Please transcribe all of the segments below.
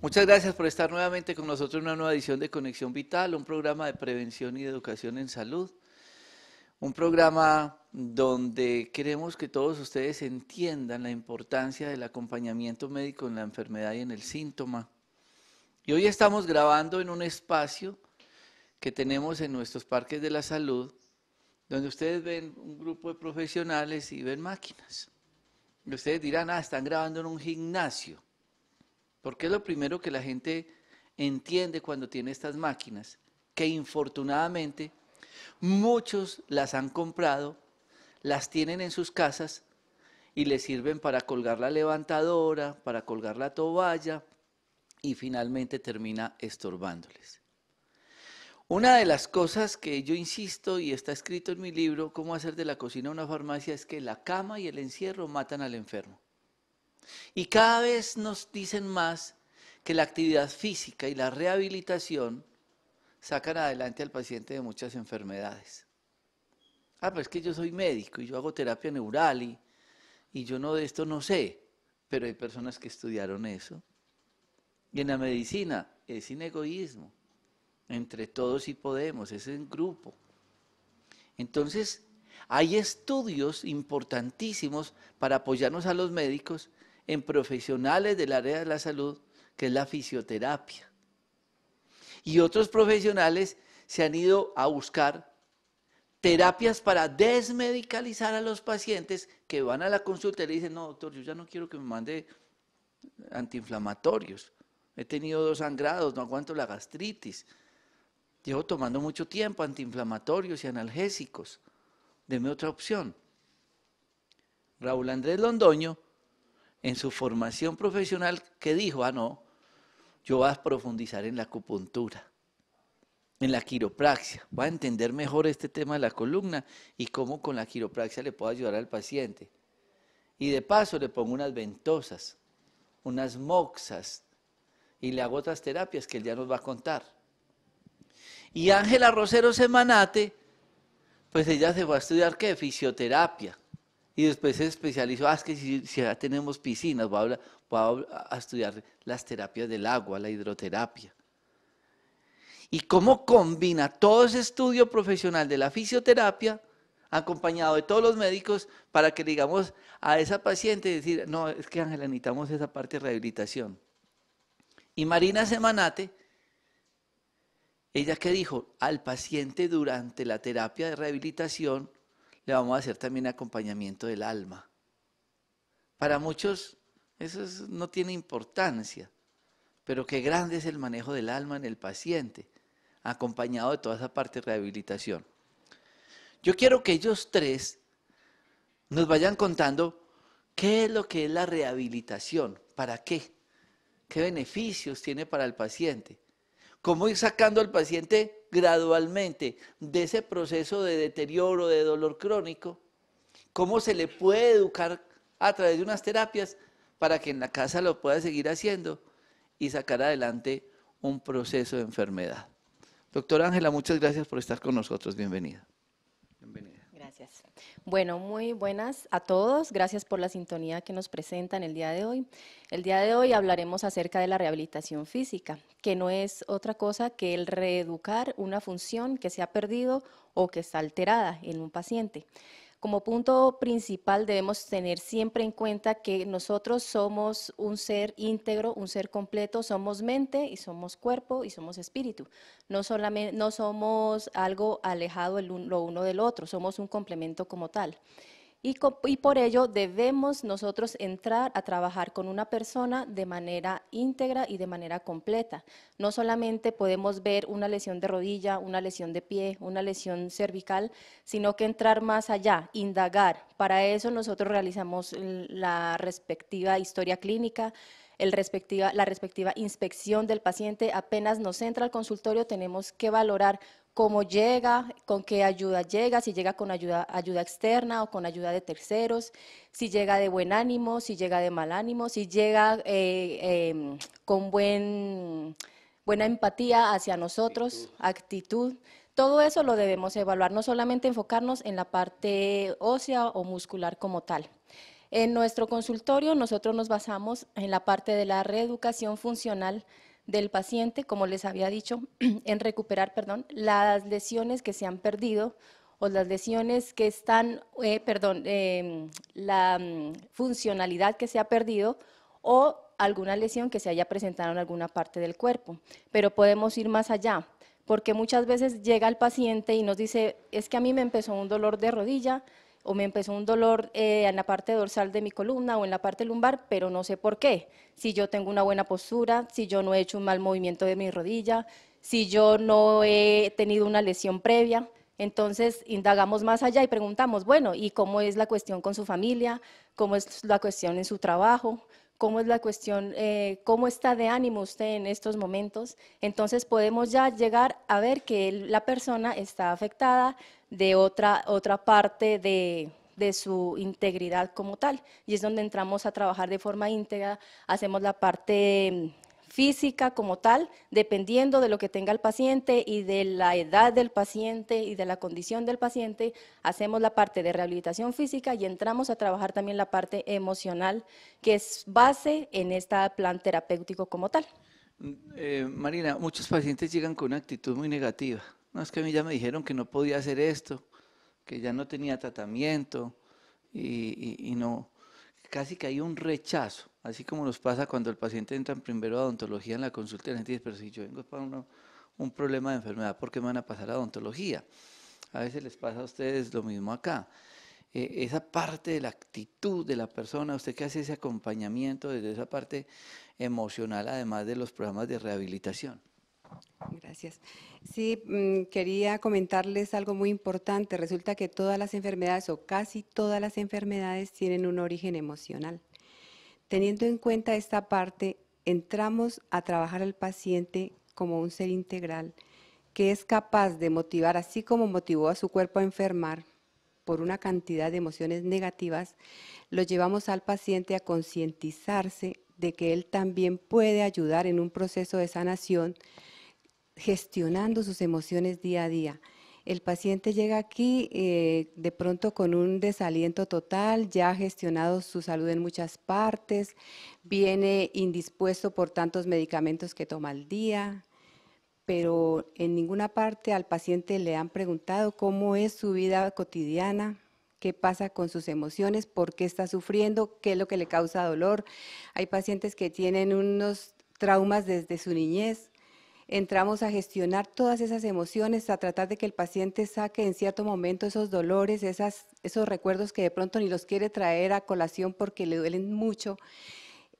Muchas gracias por estar nuevamente con nosotros en una nueva edición de Conexión Vital, un programa de prevención y de educación en salud, un programa donde queremos que todos ustedes entiendan la importancia del acompañamiento médico en la enfermedad y en el síntoma. Y hoy estamos grabando en un espacio que tenemos en nuestros parques de la salud, donde ustedes ven un grupo de profesionales y ven máquinas. Y ustedes dirán, están grabando en un gimnasio. Porque es lo primero que la gente entiende cuando tiene estas máquinas, que infortunadamente muchos las han comprado, las tienen en sus casas y les sirven para colgar la levantadora, para colgar la toalla y finalmente termina estorbándoles. Una de las cosas que yo insisto y está escrito en mi libro, Cómo hacer de la cocina una farmacia, es que la cama y el encierro matan al enfermo. Y cada vez nos dicen más que la actividad física y la rehabilitación sacan adelante al paciente de muchas enfermedades. Pero es que yo soy médico y yo hago terapia neural y yo no de esto no sé, pero hay personas que estudiaron eso. Y en la medicina es sin egoísmo, entre todos sí podemos, es en grupo. Entonces, hay estudios importantísimos para apoyarnos a los médicos en profesionales del área de la salud, que es la fisioterapia. Y otros profesionales se han ido a buscar terapias para desmedicalizar a los pacientes que van a la consulta y le dicen, no, doctor, yo ya no quiero que me mande antiinflamatorios. He tenido 2 sangrados, no aguanto la gastritis. Llevo tomando mucho tiempo antiinflamatorios y analgésicos. Deme otra opción. Raúl Andrés Londoño, en su formación profesional, ¿qué dijo? No, yo voy a profundizar en la acupuntura, en la quiropraxia, voy a entender mejor este tema de la columna y cómo con la quiropraxia le puedo ayudar al paciente. Y de paso le pongo unas ventosas, unas moxas y le hago otras terapias que él ya nos va a contar. Y Ángela Rosero Semanate, pues ella se fue a estudiar ¿qué? Fisioterapia. Y después se especializó, es que si ya tenemos piscinas, voy a estudiar las terapias del agua, la hidroterapia. Y cómo combina todo ese estudio profesional de la fisioterapia, acompañado de todos los médicos, para que digamos a esa paciente, decir, no, es que Ángela, necesitamos esa parte de rehabilitación. Y Marina Semanate, ella que dijo, al paciente durante la terapia de rehabilitación, le vamos a hacer también acompañamiento del alma. Para muchos eso no tiene importancia, pero qué grande es el manejo del alma en el paciente, acompañado de toda esa parte de rehabilitación. Yo quiero que ellos 3 nos vayan contando qué es lo que es la rehabilitación, para qué beneficios tiene para el paciente, cómo ir sacando al paciente gradualmente de ese proceso de deterioro, de dolor crónico, cómo se le puede educar a través de unas terapias para que en la casa lo pueda seguir haciendo y sacar adelante un proceso de enfermedad. Doctora Ángela, muchas gracias por estar con nosotros. Bienvenida. Bienvenida. Gracias. Bueno, muy buenas a todos. Gracias por la sintonía que nos presentan el día de hoy. El día de hoy hablaremos acerca de la rehabilitación física, que no es otra cosa que el reeducar una función que se ha perdido o que está alterada en un paciente. Como punto principal debemos tener siempre en cuenta que nosotros somos un ser íntegro, un ser completo, somos mente y somos cuerpo y somos espíritu. No somos algo alejado lo uno del otro, somos un complemento como tal. Y por ello debemos nosotros entrar a trabajar con una persona de manera íntegra y de manera completa. No solamente podemos ver una lesión de rodilla, una lesión de pie, una lesión cervical, sino que entrar más allá, indagar. Para eso nosotros realizamos la respectiva historia clínica, la respectiva inspección del paciente. Apenas nos entra al consultorio tenemos que valorar cómo llega, con qué ayuda llega, si llega con ayuda externa o con ayuda de terceros, si llega de buen ánimo, si llega de mal ánimo, si llega con buena empatía hacia nosotros, actitud. Todo eso lo debemos evaluar, no solamente enfocarnos en la parte ósea o muscular como tal. En nuestro consultorio nosotros nos basamos en la parte de la reeducación funcional del paciente, como les había dicho, en recuperar, perdón, las lesiones que se han perdido o las lesiones que están, la funcionalidad que se ha perdido o alguna lesión que se haya presentado en alguna parte del cuerpo. Pero podemos ir más allá, porque muchas veces llega el paciente y nos dice, es que a mí me empezó un dolor de rodilla o me empezó un dolor en la parte dorsal de mi columna o en la parte lumbar, pero no sé por qué. Si yo tengo una buena postura, si yo no he hecho un mal movimiento de mi rodilla, si yo no he tenido una lesión previa. Entonces, indagamos más allá y preguntamos, bueno, ¿y cómo es la cuestión con su familia? ¿Cómo es la cuestión en su trabajo? ¿Cómo es la cuestión, cómo está de ánimo usted en estos momentos? Entonces, podemos ya llegar a ver que la persona está afectada de otra parte de su integridad como tal. Y es donde entramos a trabajar de forma íntegra, hacemos la parte física como tal, dependiendo de lo que tenga el paciente y de la edad del paciente y de la condición del paciente, hacemos la parte de rehabilitación física y entramos a trabajar también la parte emocional, que es base en este plan terapéutico como tal. Marina, muchos pacientes llegan con una actitud muy negativa. No, es que a mí ya me dijeron que no podía hacer esto, que ya no tenía tratamiento y no, casi que hay un rechazo, así como nos pasa cuando el paciente entra primero a odontología en la consulta y la gente dice, pero si yo vengo para un problema de enfermedad, ¿por qué me van a pasar a odontología? A veces les pasa a ustedes lo mismo acá. Esa parte de la actitud de la persona, usted que hace ese acompañamiento desde esa parte emocional, además de los programas de rehabilitación. Gracias. Sí, quería comentarles algo muy importante. Resulta que todas las enfermedades o casi todas las enfermedades tienen un origen emocional. Teniendo en cuenta esta parte, entramos a trabajar al paciente como un ser integral que es capaz de motivar, así como motivó a su cuerpo a enfermar por una cantidad de emociones negativas, lo llevamos al paciente a concientizarse de que él también puede ayudar en un proceso de sanación gestionando sus emociones día a día. El paciente llega aquí de pronto con un desaliento total, ya ha gestionado su salud en muchas partes, viene indispuesto por tantos medicamentos que toma al día, pero en ninguna parte al paciente le han preguntado cómo es su vida cotidiana, qué pasa con sus emociones, por qué está sufriendo, qué es lo que le causa dolor. Hay pacientes que tienen unos traumas desde su niñez. Entramos a gestionar todas esas emociones, a tratar de que el paciente saque en cierto momento esos dolores, esos recuerdos que de pronto ni los quiere traer a colación porque le duelen mucho.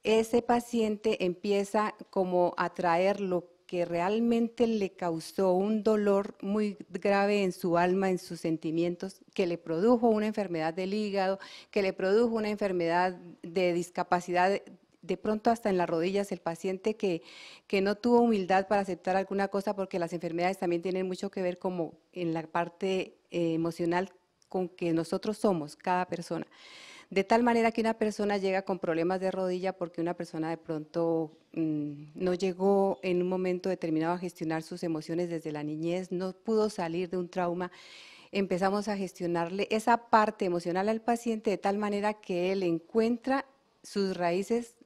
Ese paciente empieza como a traer lo que realmente le causó un dolor muy grave en su alma, en sus sentimientos, que le produjo una enfermedad del hígado, que le produjo una enfermedad de discapacidad de pronto hasta en las rodillas, el paciente que no tuvo humildad para aceptar alguna cosa, porque las enfermedades también tienen mucho que ver como en la parte emocional con que nosotros somos, cada persona. De tal manera que una persona llega con problemas de rodilla porque una persona de pronto no llegó en un momento determinado a gestionar sus emociones desde la niñez, no pudo salir de un trauma. Empezamos a gestionarle esa parte emocional al paciente de tal manera que él encuentra sus raíces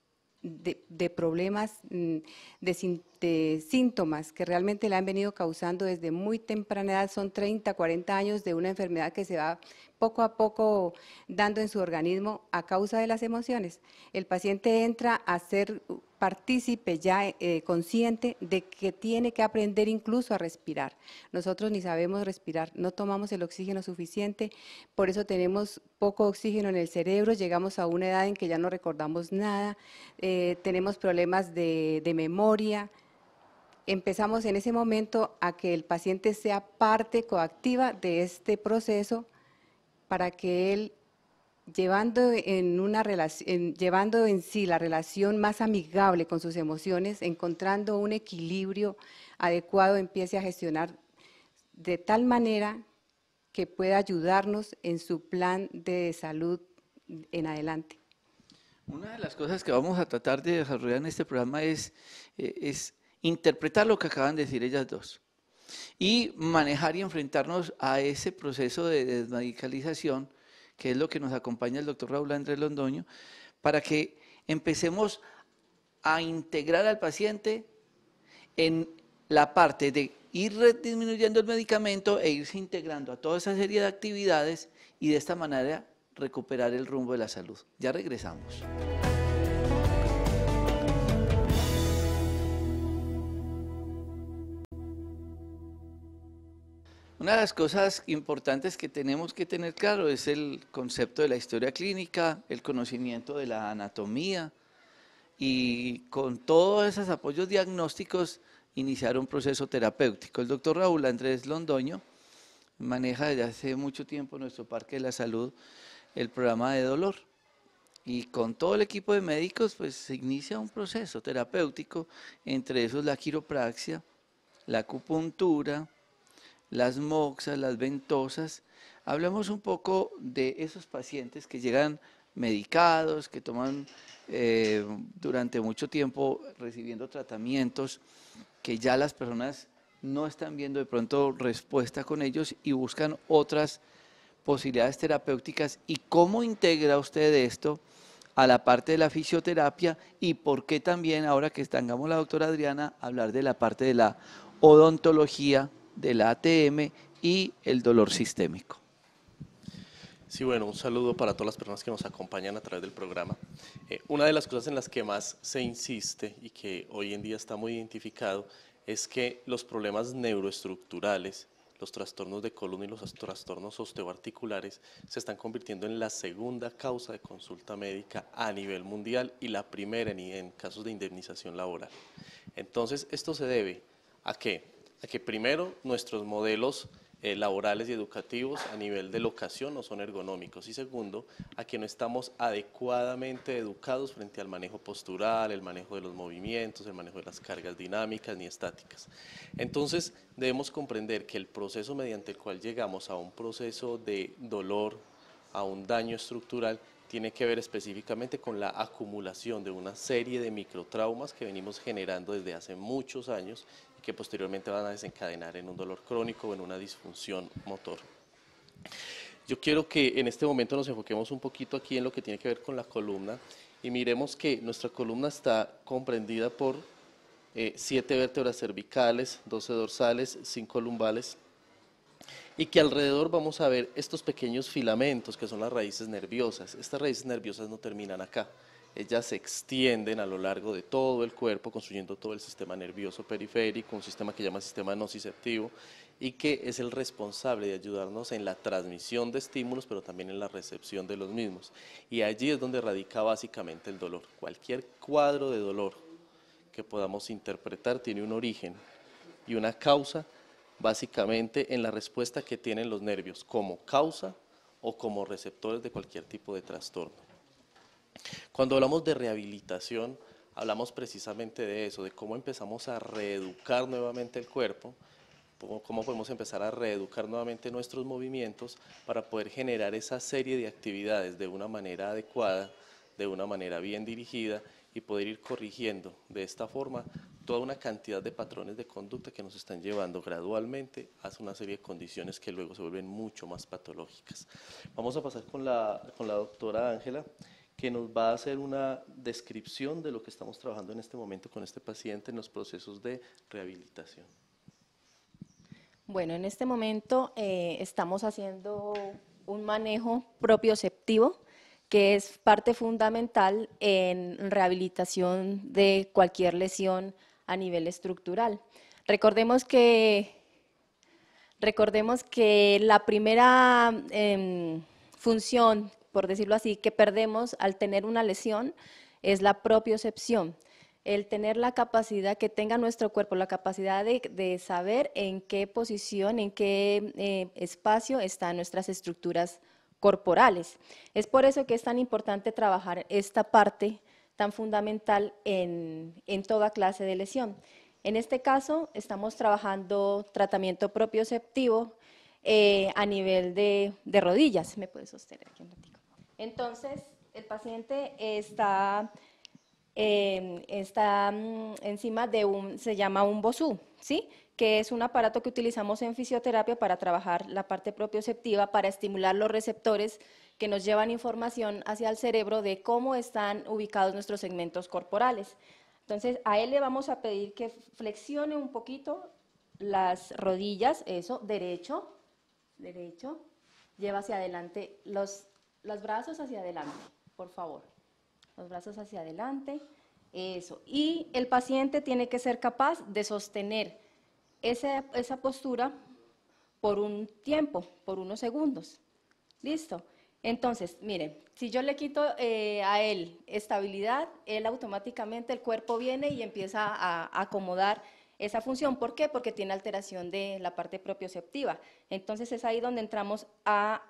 de problemas, de síntomas que realmente le han venido causando desde muy temprana edad, son 30, 40 años de una enfermedad que se va poco a poco dando en su organismo a causa de las emociones. El paciente entra a ser partícipe ya consciente de que tiene que aprender incluso a respirar. Nosotros ni sabemos respirar, no tomamos el oxígeno suficiente, por eso tenemos poco oxígeno en el cerebro, llegamos a una edad en que ya no recordamos nada, tenemos problemas de memoria. Empezamos en ese momento a que el paciente sea parte coactiva de este proceso para que él, llevando en sí la relación más amigable con sus emociones, encontrando un equilibrio adecuado, empiece a gestionar de tal manera que pueda ayudarnos en su plan de salud en adelante. Una de las cosas que vamos a tratar de desarrollar en este programa es interpretar lo que acaban de decir ellas dos y manejar y enfrentarnos a ese proceso de desmedicalización que es lo que nos acompaña el doctor Raúl Andrés Londoño, para que empecemos a integrar al paciente en la parte de ir disminuyendo el medicamento e irse integrando a toda esa serie de actividades y de esta manera recuperar el rumbo de la salud. Ya regresamos. Una de las cosas importantes que tenemos que tener claro es el concepto de la historia clínica, el conocimiento de la anatomía y con todos esos apoyos diagnósticos iniciar un proceso terapéutico. El doctor Raúl Andrés Londoño maneja desde hace mucho tiempo en nuestro Parque de la Salud el programa de dolor y con todo el equipo de médicos pues se inicia un proceso terapéutico, entre esos la quiropraxia, la acupuntura, las moxas, las ventosas. Hablamos un poco de esos pacientes que llegan medicados, que toman durante mucho tiempo recibiendo tratamientos, que ya las personas no están viendo de pronto respuesta con ellos y buscan otras posibilidades terapéuticas. ¿Y cómo integra usted esto a la parte de la fisioterapia y por qué también, ahora que tengamos la doctora Adriana, hablar de la parte de la odontología, de la ATM y el dolor sistémico? Sí, bueno, un saludo para todas las personas que nos acompañan a través del programa. Una de las cosas en las que más se insiste y que hoy en día está muy identificado es que los problemas neuroestructurales, los trastornos de columna y los trastornos osteoarticulares se están convirtiendo en la segunda causa de consulta médica a nivel mundial y la primera en casos de indemnización laboral. Entonces, esto se debe ¿a qué? A que primero nuestros modelos laborales y educativos a nivel de locación no son ergonómicos y segundo, a que no estamos adecuadamente educados frente al manejo postural, el manejo de los movimientos, el manejo de las cargas dinámicas ni estáticas. Entonces debemos comprender que el proceso mediante el cual llegamos a un proceso de dolor, a un daño estructural, tiene que ver específicamente con la acumulación de una serie de microtraumas que venimos generando desde hace muchos años que posteriormente van a desencadenar en un dolor crónico o en una disfunción motor. Yo quiero que en este momento nos enfoquemos un poquito aquí en lo que tiene que ver con la columna y miremos que nuestra columna está comprendida por 7 vértebras cervicales, 12 dorsales, 5 lumbales y que alrededor vamos a ver estos pequeños filamentos que son las raíces nerviosas. Estas raíces nerviosas no terminan acá. Ellas se extienden a lo largo de todo el cuerpo, construyendo todo el sistema nervioso periférico, un sistema que llama sistema nociceptivo y que es el responsable de ayudarnos en la transmisión de estímulos, pero también en la recepción de los mismos. Y allí es donde radica básicamente el dolor. Cualquier cuadro de dolor que podamos interpretar tiene un origen y una causa básicamente en la respuesta que tienen los nervios como causa o como receptores de cualquier tipo de trastorno. Cuando hablamos de rehabilitación, hablamos precisamente de eso, de cómo empezamos a reeducar nuevamente el cuerpo, cómo podemos empezar a reeducar nuevamente nuestros movimientos para poder generar esa serie de actividades de una manera adecuada, de una manera bien dirigida y poder ir corrigiendo de esta forma toda una cantidad de patrones de conducta que nos están llevando gradualmente a una serie de condiciones que luego se vuelven mucho más patológicas. Vamos a pasar con la doctora Ángela, que nos va a hacer una descripción de lo que estamos trabajando en este momento con este paciente en los procesos de rehabilitación. Bueno, en este momento estamos haciendo un manejo propioceptivo, que es parte fundamental en rehabilitación de cualquier lesión a nivel estructural. Recordemos que la primera función, por decirlo así, que perdemos al tener una lesión es la propiocepción. El tener la capacidad que tenga nuestro cuerpo, la capacidad de saber en qué posición, en qué espacio están nuestras estructuras corporales. Es por eso que es tan importante trabajar esta parte tan fundamental en toda clase de lesión. En este caso, estamos trabajando tratamiento propioceptivo a nivel de rodillas. ¿Me puedes sostener aquí un ratito? Entonces, el paciente está encima de se llama un bosú, ¿sí? que es un aparato que utilizamos en fisioterapia para trabajar la parte propioceptiva, para estimular los receptores que nos llevan información hacia el cerebro de cómo están ubicados nuestros segmentos corporales. Entonces, a él le vamos a pedir que flexione un poquito las rodillas, eso, derecho, derecho, lleva hacia adelante, los brazos hacia adelante, por favor, los brazos hacia adelante, eso. Y el paciente tiene que ser capaz de sostener esa postura por un tiempo, por unos segundos. ¿Listo? Entonces, miren, si yo le quito a él estabilidad, él automáticamente, el cuerpo viene y empieza a acomodar esa función. ¿Por qué? Porque tiene alteración de la parte propioceptiva. Entonces es ahí donde entramos a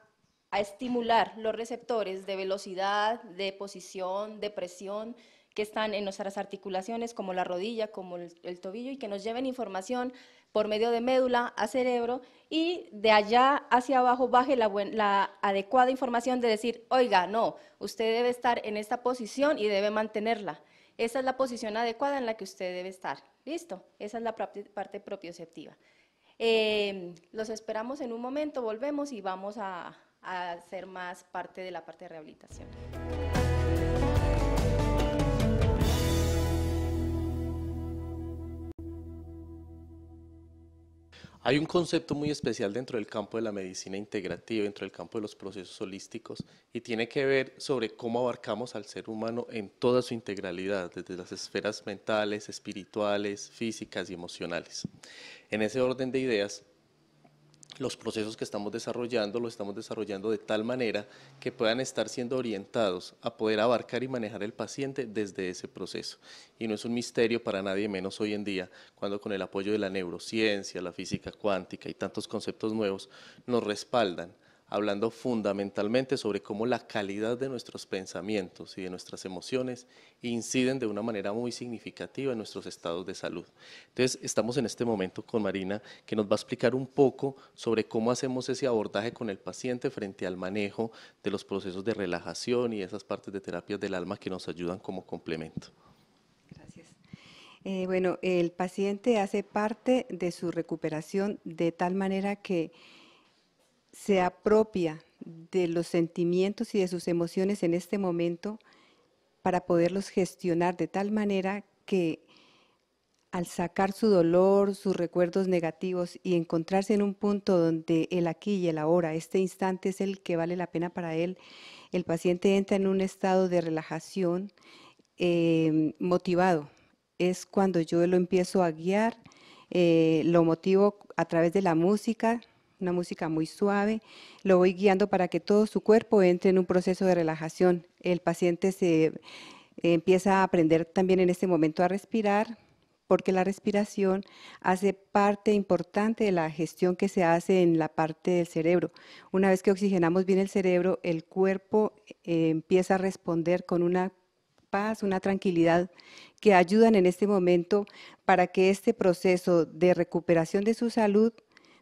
estimular los receptores de velocidad, de posición, de presión, que están en nuestras articulaciones, como la rodilla, como el tobillo, y que nos lleven información por medio de médula a cerebro, y de allá hacia abajo baje la adecuada información de decir, oiga, no, usted debe estar en esta posición y debe mantenerla. Esa es la posición adecuada en la que usted debe estar. ¿Listo? Esa es la parte propioceptiva. Los esperamos en un momento, volvemos y vamos a hacer más parte de la parte de rehabilitación. Hay un concepto muy especial dentro del campo de la medicina integrativa, dentro del campo de los procesos holísticos, y tiene que ver sobre cómo abarcamos al ser humano en toda su integralidad, desde las esferas mentales, espirituales, físicas y emocionales. En ese orden de ideas, los procesos que estamos desarrollando, los estamos desarrollando de tal manera que puedan estar siendo orientados a poder abarcar y manejar el paciente desde ese proceso. Y no es un misterio para nadie, menos hoy en día, cuando con el apoyo de la neurociencia, la física cuántica y tantos conceptos nuevos nos respaldan, hablando fundamentalmente sobre cómo la calidad de nuestros pensamientos y de nuestras emociones inciden de una manera muy significativa en nuestros estados de salud. Entonces, estamos en este momento con Marina, que nos va a explicar un poco sobre cómo hacemos ese abordaje con el paciente frente al manejo de los procesos de relajación y esas partes de terapias del alma que nos ayudan como complemento. Gracias. Bueno, el paciente hace parte de su recuperación de tal manera que se apropia de los sentimientos y de sus emociones en este momento para poderlos gestionar de tal manera que al sacar su dolor, sus recuerdos negativos y encontrarse en un punto donde el aquí y el ahora, este instante es el que vale la pena para él, el paciente entra en un estado de relajación motivado. Es cuando yo lo empiezo a guiar, lo motivo a través de la música, una música muy suave, lo voy guiando para que todo su cuerpo entre en un proceso de relajación. El paciente se empieza a aprender también en este momento a respirar, porque la respiración hace parte importante de la gestión que se hace en la parte del cerebro. Una vez que oxigenamos bien el cerebro, el cuerpo empieza a responder con una paz, una tranquilidad que ayudan en este momento para que este proceso de recuperación de su salud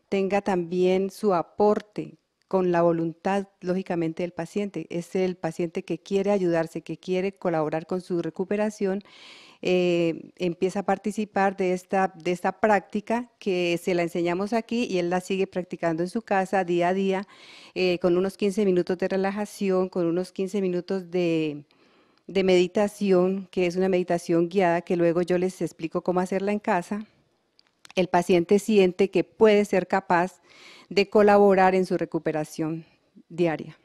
tenga también su aporte con la voluntad, lógicamente, del paciente. Es el paciente que quiere ayudarse, que quiere colaborar con su recuperación, empieza a participar de esta práctica que se la enseñamos aquí y él la sigue practicando en su casa día a día, con unos 15 minutos de relajación, con unos 15 minutos de meditación, que es una meditación guiada, que luego yo les explico cómo hacerla en casa. El paciente siente que puede ser capaz de colaborar en su recuperación diaria.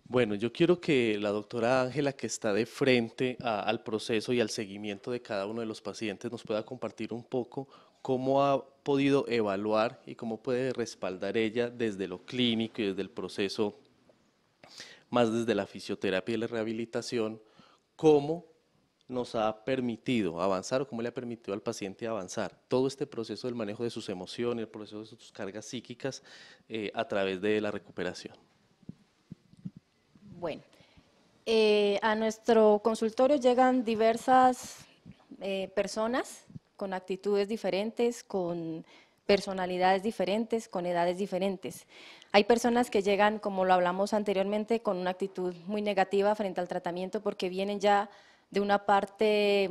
Bueno, yo quiero que la doctora Ángela, que está de frente al proceso y al seguimiento de cada uno de los pacientes, nos pueda compartir un poco cómo ha podido evaluar y cómo puede respaldar ella desde lo clínico y desde el proceso, más desde la fisioterapia y la rehabilitación, cómo nos ha permitido avanzar o cómo le ha permitido al paciente avanzar todo este proceso del manejo de sus emociones, el proceso de sus cargas psíquicas a través de la recuperación. Bueno, a nuestro consultorio llegan diversas personas con actitudes diferentes, con personalidades diferentes, con edades diferentes. Hay personas que llegan, como lo hablamos anteriormente, con una actitud muy negativa frente al tratamiento porque vienen ya de una parte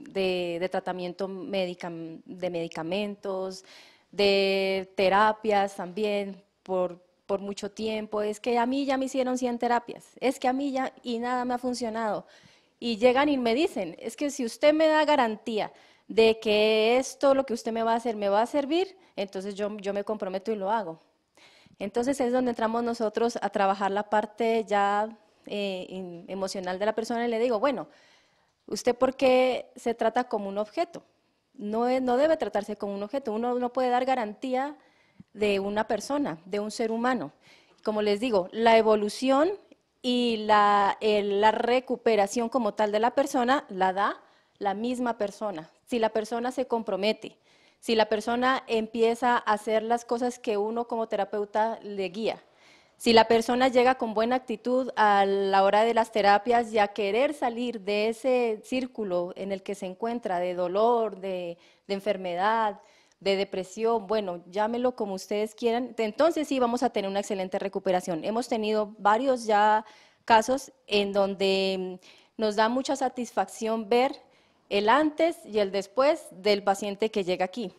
de tratamiento de medicamentos, de terapias también por mucho tiempo. Es que a mí ya me hicieron 100 terapias, es que a mí ya y nada me ha funcionado. Y llegan y me dicen, es que si usted me da garantía de que esto, lo que usted me va a hacer, me va a servir, entonces yo me comprometo y lo hago. Entonces es donde entramos nosotros a trabajar la parte ya emocional de la persona y le digo, bueno, ¿usted por qué se trata como un objeto? No debe tratarse como un objeto, uno no puede dar garantía de una persona, de un ser humano. Como les digo, la evolución y la recuperación como tal de la persona la da la misma persona. Si la persona se compromete, si la persona empieza a hacer las cosas que uno como terapeuta le guía, si la persona llega con buena actitud a la hora de las terapias y a querer salir de ese círculo en el que se encuentra de dolor, de enfermedad, de depresión, bueno, llámelo como ustedes quieran, entonces sí vamos a tener una excelente recuperación. Hemos tenido varios ya casos en donde nos da mucha satisfacción ver el antes y el después del paciente que llega aquí.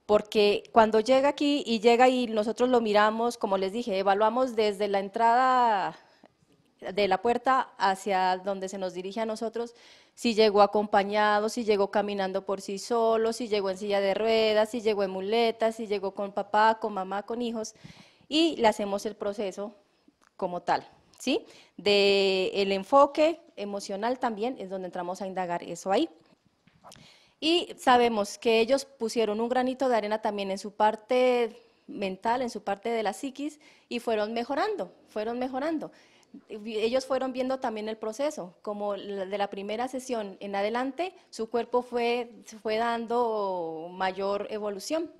Porque cuando llega aquí y llega y nosotros lo miramos, como les dije, evaluamos desde la entrada de la puerta hacia donde se nos dirige a nosotros, si llegó acompañado, si llegó caminando por sí solo, si llegó en silla de ruedas, si llegó en muletas, si llegó con papá, con mamá, con hijos, y le hacemos el proceso como tal, ¿sí? El enfoque emocional también es donde entramos a indagar eso ahí. Y sabemos que ellos pusieron un granito de arena también en su parte mental, en su parte de la psiquis, y fueron mejorando, fueron mejorando. Ellos fueron viendo también el proceso, como de la primera sesión en adelante, su cuerpo fue dando mayor evolución.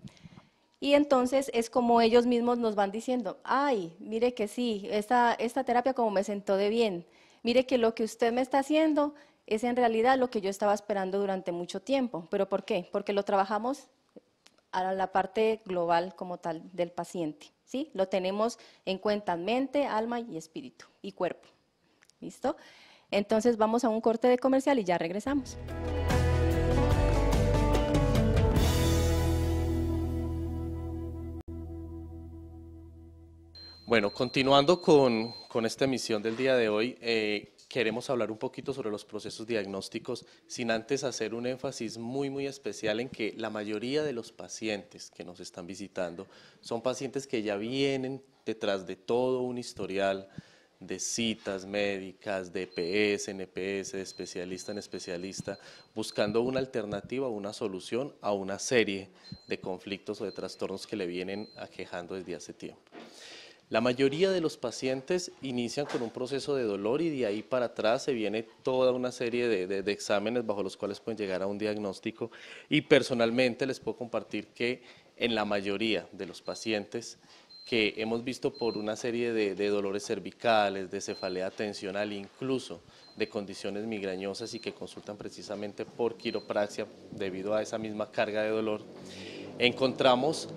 Y entonces es como ellos mismos nos van diciendo, ay, mire que sí, esta terapia como me sentó de bien, mire que lo que usted me está haciendo es en realidad lo que yo estaba esperando durante mucho tiempo. ¿Pero por qué? Porque lo trabajamos a la parte global como tal del paciente, ¿sí? Lo tenemos en cuenta mente, alma y espíritu y cuerpo, ¿listo? Entonces vamos a un corte de comercial y ya regresamos. Bueno, continuando con esta emisión del día de hoy, queremos hablar un poquito sobre los procesos diagnósticos, sin antes hacer un énfasis muy especial en que la mayoría de los pacientes que nos están visitando son pacientes que ya vienen detrás de todo un historial de citas médicas, de EPS, NPS, de especialista en especialista, buscando una alternativa, una solución a una serie de conflictos o de trastornos que le vienen aquejando desde hace tiempo. La mayoría de los pacientes inician con un proceso de dolor y de ahí para atrás se viene toda una serie de exámenes bajo los cuales pueden llegar a un diagnóstico, y personalmente les puedo compartir que en la mayoría de los pacientes que hemos visto por una serie de dolores cervicales, de cefalea tensional, incluso de condiciones migrañosas y que consultan precisamente por quiropraxia debido a esa misma carga de dolor, encontramos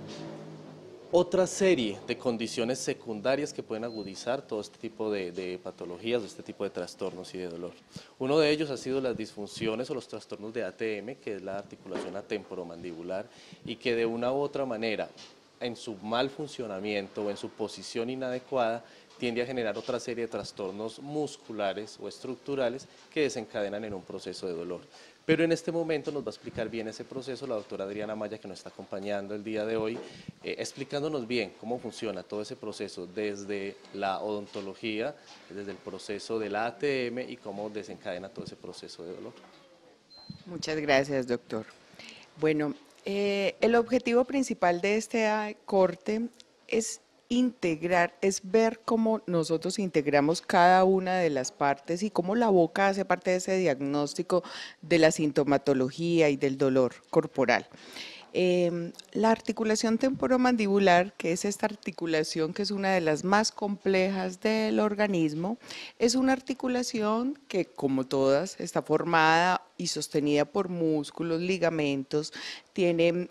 otra serie de condiciones secundarias que pueden agudizar todo este tipo de patologías, este tipo de trastornos y de dolor. Uno de ellos ha sido las disfunciones o los trastornos de ATM, que es la articulación atemporomandibular, y que de una u otra manera, en su mal funcionamiento o en su posición inadecuada, tiende a generar otra serie de trastornos musculares o estructurales que desencadenan en un proceso de dolor. Pero en este momento nos va a explicar bien ese proceso la doctora Adriana Maya, que nos está acompañando el día de hoy, explicándonos bien cómo funciona todo ese proceso desde la odontología, desde el proceso de la ATM y cómo desencadena todo ese proceso de dolor. Muchas gracias, doctor. Bueno, el objetivo principal de este corte es integrar, es ver cómo nosotros integramos cada una de las partes y cómo la boca hace parte de ese diagnóstico de la sintomatología y del dolor corporal. La articulación temporomandibular, que es esta articulación que es una de las más complejas del organismo, es una articulación que, como todas, está formada y sostenida por músculos, ligamentos, tiene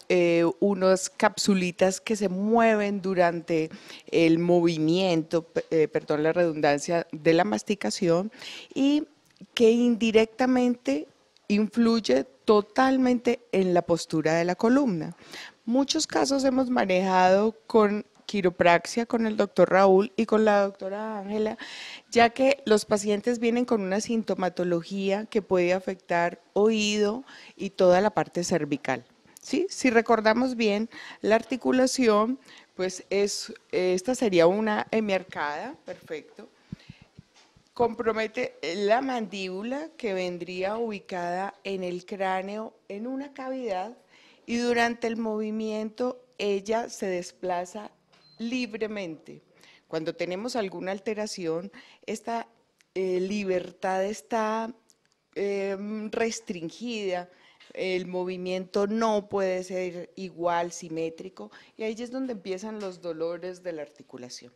unas capsulitas que se mueven durante el movimiento, perdón la redundancia, de la masticación, y que indirectamente influye totalmente en la postura de la columna. Muchos casos hemos manejado con quiropraxia, con el doctor Raúl y con la doctora Ángela, ya que los pacientes vienen con una sintomatología que puede afectar oído y toda la parte cervical. ¿Sí? Si recordamos bien, la articulación, pues esta sería una hemiarcada, perfecto. Compromete la mandíbula, que vendría ubicada en el cráneo en una cavidad, y durante el movimiento ella se desplaza libremente. Cuando tenemos alguna alteración, esta libertad está restringida, el movimiento no puede ser igual, simétrico, y ahí es donde empiezan los dolores de la articulación.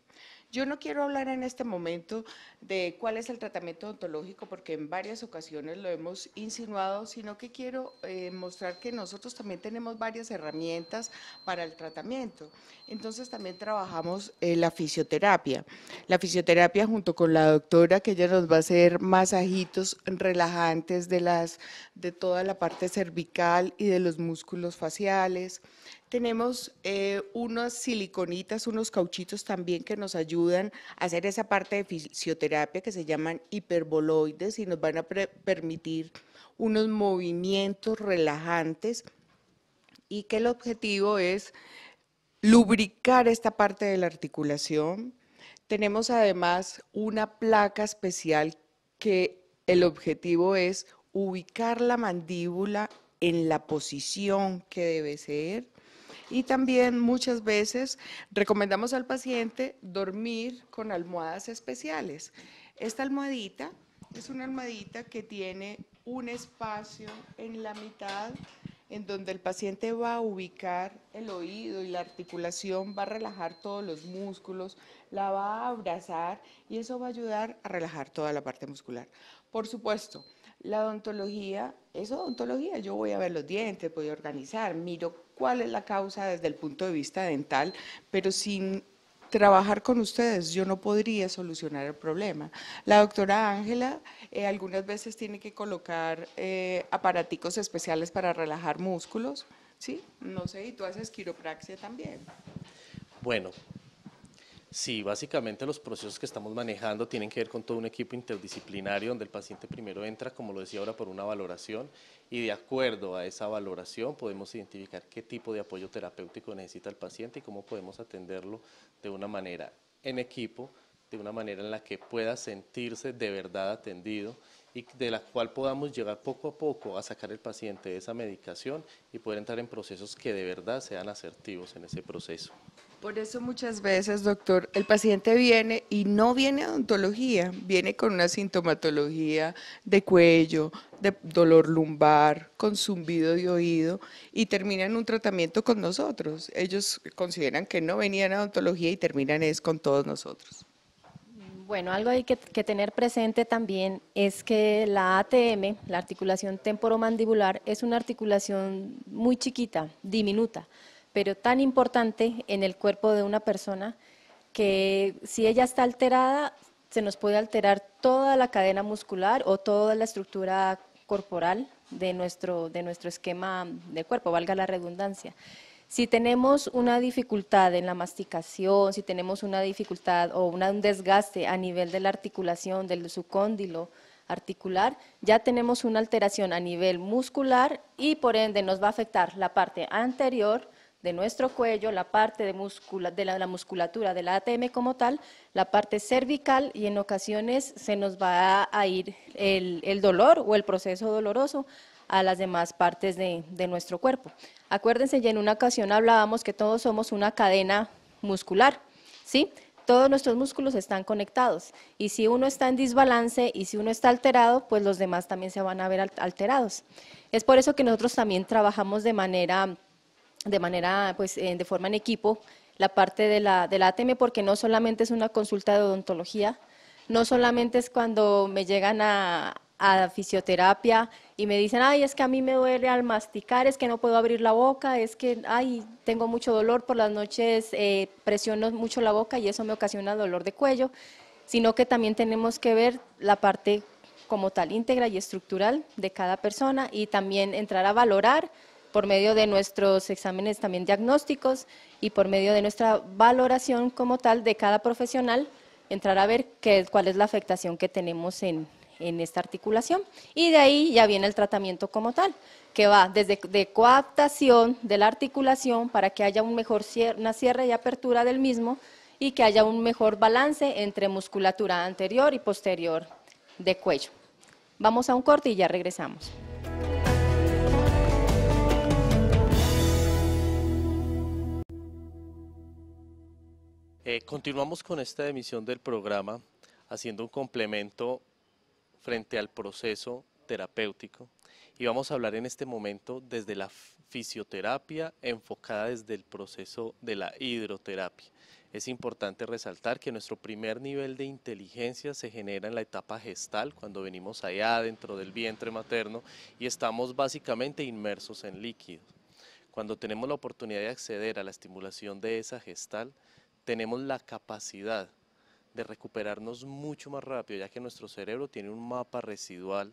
Yo no quiero hablar en este momento de cuál es el tratamiento odontológico, porque en varias ocasiones lo hemos insinuado, sino que quiero mostrar que nosotros también tenemos varias herramientas para el tratamiento. Entonces también trabajamos la fisioterapia. La fisioterapia junto con la doctora, que ella nos va a hacer masajitos relajantes de toda la parte cervical y de los músculos faciales. Tenemos unas siliconitas, unos cauchitos también que nos ayudan a hacer esa parte de fisioterapia que se llaman hiperboloides y nos van a permitir unos movimientos relajantes, y que el objetivo es lubricar esta parte de la articulación. Tenemos además una placa especial que el objetivo es ubicar la mandíbula en la posición que debe ser. Y también muchas veces recomendamos al paciente dormir con almohadas especiales. Esta almohadita es una almohadita que tiene un espacio en la mitad en donde el paciente va a ubicar el oído y la articulación, va a relajar todos los músculos, la va a abrazar y eso va a ayudar a relajar toda la parte muscular. Por supuesto, la odontología es odontología. Yo voy a ver los dientes, voy a organizar, miro cuál es la causa desde el punto de vista dental, pero sin trabajar con ustedes yo no podría solucionar el problema. La doctora Ángela algunas veces tiene que colocar aparaticos especiales para relajar músculos, ¿sí? No sé, y tú haces quiropraxia también. Bueno, sí, básicamente los procesos que estamos manejando tienen que ver con todo un equipo interdisciplinario donde el paciente primero entra, como lo decía ahora, por una valoración, y de acuerdo a esa valoración podemos identificar qué tipo de apoyo terapéutico necesita el paciente y cómo podemos atenderlo de una manera en equipo, de una manera en la que pueda sentirse de verdad atendido y de la cual podamos llegar poco a poco a sacar el paciente de esa medicación y poder entrar en procesos que de verdad sean asertivos en ese proceso. Por eso muchas veces, doctor, el paciente viene y no viene a odontología, viene con una sintomatología de cuello, de dolor lumbar, con zumbido de oído y terminan un tratamiento con nosotros. Ellos consideran que no venían a odontología y terminan es con todos nosotros. Bueno, algo hay que tener presente también es que la ATM, la articulación temporomandibular, es una articulación muy chiquita, diminuta, pero tan importante en el cuerpo de una persona que si ella está alterada, se nos puede alterar toda la cadena muscular o toda la estructura corporal de nuestro esquema de cuerpo, valga la redundancia. Si tenemos una dificultad en la masticación, si tenemos una dificultad o un desgaste a nivel de la articulación, del subcóndilo articular, ya tenemos una alteración a nivel muscular y por ende nos va a afectar la parte anterior de nuestro cuello, la parte de la musculatura de la ATM como tal, la parte cervical y en ocasiones se nos va a ir el dolor o el proceso doloroso a las demás partes de nuestro cuerpo. Acuérdense, ya en una ocasión hablábamos que todos somos una cadena muscular, ¿sí? Todos nuestros músculos están conectados y si uno está en desbalance y si uno está alterado, pues los demás también se van a ver alterados. Es por eso que nosotros también trabajamos de forma en equipo, la parte de la ATM, porque no solamente es una consulta de odontología, no solamente es cuando me llegan a fisioterapia y me dicen, ay, es que a mí me duele al masticar, es que no puedo abrir la boca, es que, ay, tengo mucho dolor por las noches, presiono mucho la boca y eso me ocasiona dolor de cuello, sino que también tenemos que ver la parte como tal, íntegra y estructural de cada persona, y también entrar a valorar por medio de nuestros exámenes también diagnósticos y por medio de nuestra valoración como tal de cada profesional, entrar a ver cuál es la afectación que tenemos en esta articulación, y de ahí ya viene el tratamiento como tal, que va desde de coaptación de la articulación para que haya una cierre y apertura del mismo y que haya un mejor balance entre musculatura anterior y posterior de cuello. Vamos a un corte y ya regresamos. Continuamos con esta emisión del programa haciendo un complemento frente al proceso terapéutico y vamos a hablar en este momento desde la fisioterapia enfocada desde el proceso de la hidroterapia. Es importante resaltar que nuestro primer nivel de inteligencia se genera en la etapa gestal, cuando venimos allá dentro del vientre materno y estamos básicamente inmersos en líquidos. Cuando tenemos la oportunidad de acceder a la estimulación de esa gestal, tenemos la capacidad de recuperarnos mucho más rápido, ya que nuestro cerebro tiene un mapa residual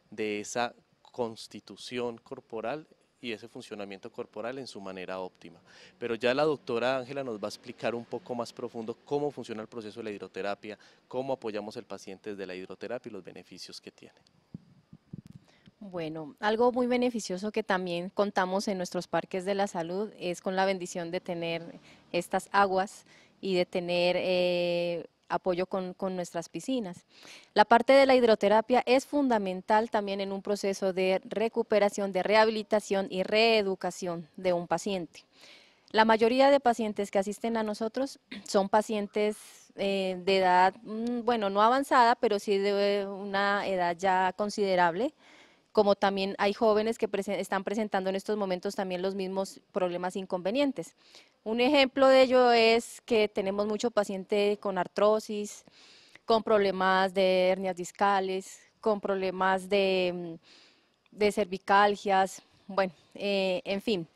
de esa constitución corporal y ese funcionamiento corporal en su manera óptima. Pero ya la doctora Ángela nos va a explicar un poco más profundo cómo funciona el proceso de la hidroterapia, cómo apoyamos al paciente desde la hidroterapia y los beneficios que tiene. Bueno, algo muy beneficioso que también contamos en nuestros parques de la salud es con la bendición de tener estas aguas y de tener apoyo con nuestras piscinas. La parte de la hidroterapia es fundamental también en un proceso de recuperación, de rehabilitación y reeducación de un paciente. La mayoría de pacientes que asisten a nosotros son pacientes de edad, bueno, no avanzada, pero sí de una edad ya considerable, como también hay jóvenes que están presentando en estos momentos también los mismos problemas inconvenientes. Un ejemplo de ello es que tenemos mucho paciente con artrosis, con problemas de hernias discales, con problemas de cervicalgias, bueno, en fin,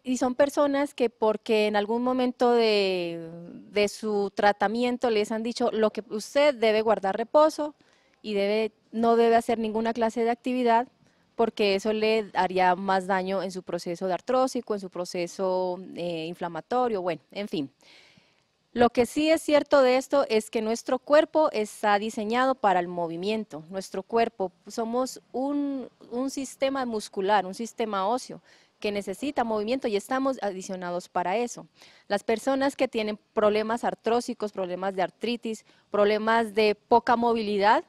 y son personas que porque en algún momento de su tratamiento les han dicho lo que usted debe guardar reposo y no debe hacer ninguna clase de actividad porque eso le haría más daño en su proceso de artrósico, en su proceso inflamatorio, bueno, en fin. Lo que sí es cierto de esto es que nuestro cuerpo está diseñado para el movimiento. Nuestro cuerpo, somos un sistema muscular, un sistema óseo que necesita movimiento y estamos adicionados para eso. Las personas que tienen problemas artrósicos, problemas de artritis, problemas de poca movilidad,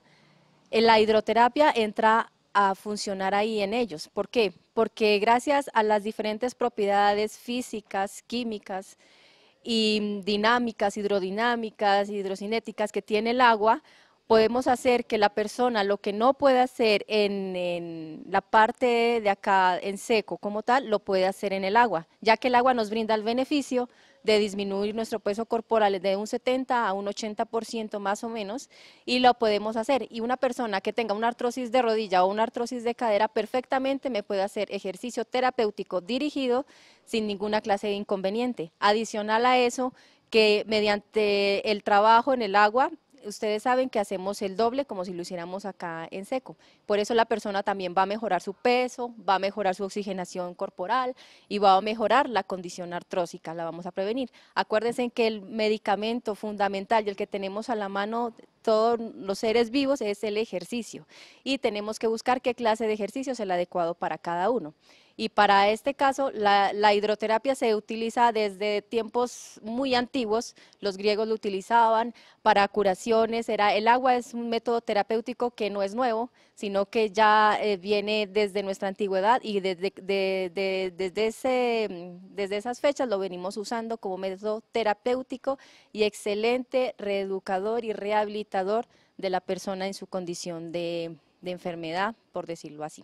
la hidroterapia entra a funcionar ahí en ellos. ¿Por qué? Porque gracias a las diferentes propiedades físicas, químicas y dinámicas, hidrodinámicas, hidrocinéticas que tiene el agua, podemos hacer que la persona lo que no puede hacer en la parte de acá en seco como tal, lo puede hacer en el agua, ya que el agua nos brinda el beneficio de disminuir nuestro peso corporal de un 70 a un 80% más o menos, y lo podemos hacer. Y una persona que tenga una artrosis de rodilla o una artrosis de cadera perfectamente me puede hacer ejercicio terapéutico dirigido sin ninguna clase de inconveniente. Adicional a eso, que mediante el trabajo en el agua, ustedes saben que hacemos el doble como si lo hiciéramos acá en seco. Por eso la persona también va a mejorar su peso, va a mejorar su oxigenación corporal y va a mejorar la condición artrósica, la vamos a prevenir. Acuérdense que el medicamento fundamental y el que tenemos a la mano todos los seres vivos es el ejercicio y tenemos que buscar qué clase de ejercicio es el adecuado para cada uno. Y para este caso, la hidroterapia se utiliza desde tiempos muy antiguos, los griegos lo utilizaban para curaciones, el agua es un método terapéutico que no es nuevo, sino que ya viene desde nuestra antigüedad y desde esas fechas lo venimos usando como método terapéutico y excelente reeducador y rehabilitador de la persona en su condición de enfermedad, por decirlo así.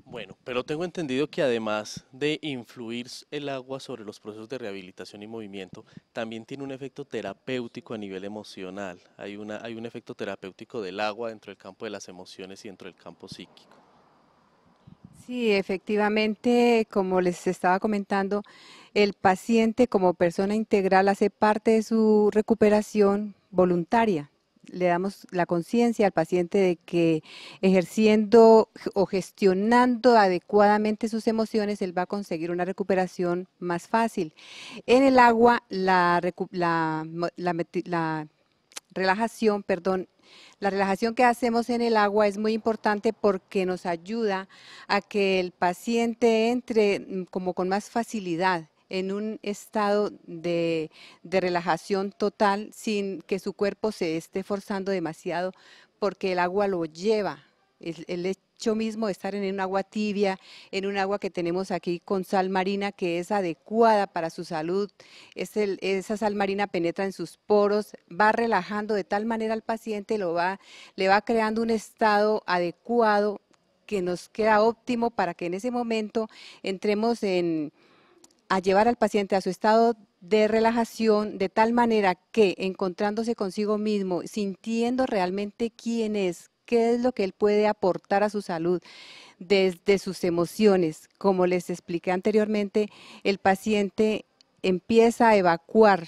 Bueno, pero tengo entendido que además de influir el agua sobre los procesos de rehabilitación y movimiento, también tiene un efecto terapéutico a nivel emocional. Hay un efecto terapéutico del agua dentro del campo de las emociones y dentro del campo psíquico. Sí, efectivamente, como les estaba comentando, el paciente como persona integral hace parte de su recuperación voluntaria. le damos la conciencia al paciente de que ejerciendo o gestionando adecuadamente sus emociones, él va a conseguir una recuperación más fácil. En el agua, la relajación, perdón, la relajación que hacemos en el agua es muy importante porque nos ayuda a que el paciente entre como con más facilidad en un estado de relajación total sin que su cuerpo se esté forzando demasiado porque el agua lo lleva. El hecho mismo de estar en un agua tibia, en un agua que tenemos aquí con sal marina que es adecuada para su salud, esa sal marina penetra en sus poros, va relajando de tal manera al paciente, le va creando un estado adecuado que nos queda óptimo para que en ese momento entremos a llevar al paciente a su estado de relajación de tal manera que encontrándose consigo mismo, sintiendo realmente quién es, qué es lo que él puede aportar a su salud desde sus emociones. Como les expliqué anteriormente, el paciente empieza a evacuar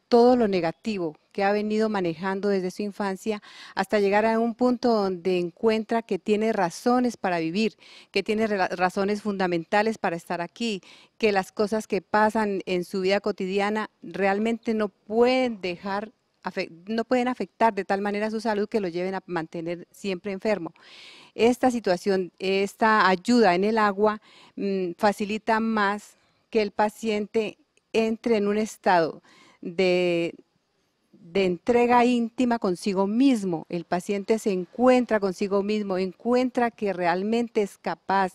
todo lo negativo que ha venido manejando desde su infancia hasta llegar a un punto donde encuentra que tiene razones para vivir, que tiene razones fundamentales para estar aquí, que las cosas que pasan en su vida cotidiana realmente no pueden afectar de tal manera su salud que lo lleven a mantener siempre enfermo. Esta situación, esta ayuda en el agua facilita más que el paciente entre en un estado de entrega íntima consigo mismo. El paciente se encuentra consigo mismo, encuentra que realmente es capaz,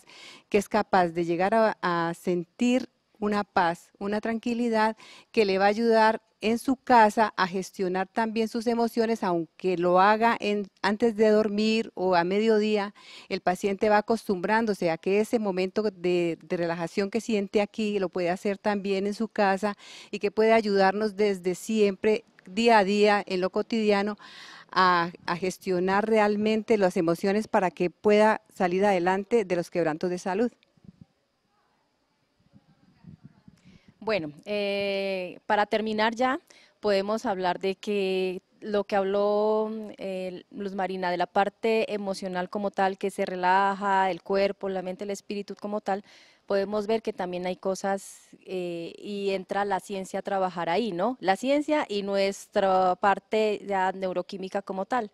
de llegar a sentir una paz, una tranquilidad que le va a ayudar en su casa a gestionar también sus emociones, aunque lo haga antes de dormir o a mediodía, el paciente va acostumbrándose a que ese momento de relajación que siente aquí lo puede hacer también en su casa y que puede ayudarnos desde siempre, día a día, en lo cotidiano, a gestionar realmente las emociones para que pueda salir adelante de los quebrantos de salud. Bueno, para terminar ya, podemos hablar de que lo que habló Luz Marina, de la parte emocional como tal, que se relaja, el cuerpo, la mente, el espíritu como tal, podemos ver que también hay cosas y entra la ciencia a trabajar ahí, ¿no? La ciencia y nuestra parte ya neuroquímica como tal.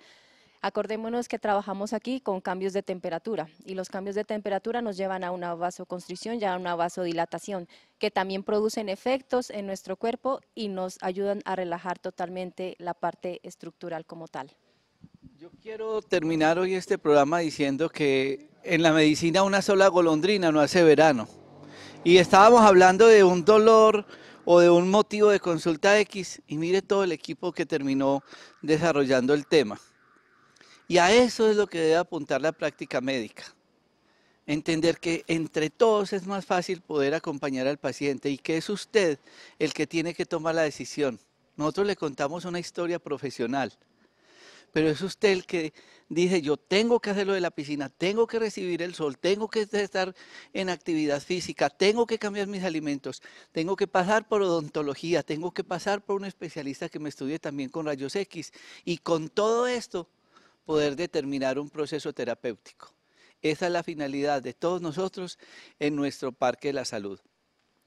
Acordémonos que trabajamos aquí con cambios de temperatura y los cambios de temperatura nos llevan a una vasoconstricción y a una vasodilatación que también producen efectos en nuestro cuerpo y nos ayudan a relajar totalmente la parte estructural como tal. Yo quiero terminar hoy este programa diciendo que en la medicina una sola golondrina no hace verano. Y estábamos hablando de un dolor o de un motivo de consulta X y mire todo el equipo que terminó desarrollando el tema. Y a eso es lo que debe apuntar la práctica médica. Entender que entre todos es más fácil poder acompañar al paciente y que es usted el que tiene que tomar la decisión. Nosotros le contamos una historia profesional, pero es usted el que dice, yo tengo que hacerlo de la piscina, tengo que recibir el sol, tengo que estar en actividad física, tengo que cambiar mis alimentos, tengo que pasar por odontología, tengo que pasar por un especialista que me estudie también con rayos X. Y con todo esto, poder determinar un proceso terapéutico. Esa es la finalidad de todos nosotros en nuestro Parque de la Salud.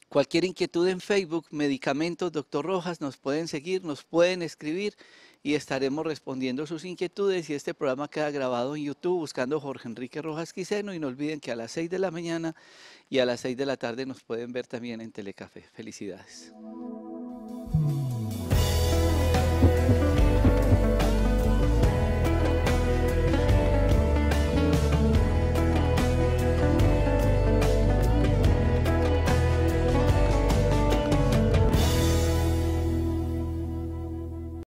Cualquier inquietud en Facebook, Medicamentos Dr. Rojas, nos pueden seguir, nos pueden escribir y estaremos respondiendo sus inquietudes. Y este programa queda grabado en YouTube buscando Jorge Enrique Rojas Quiseno. Y no olviden que a las 6 de la mañana y a las 6 de la tarde nos pueden ver también en Telecafé. Felicidades.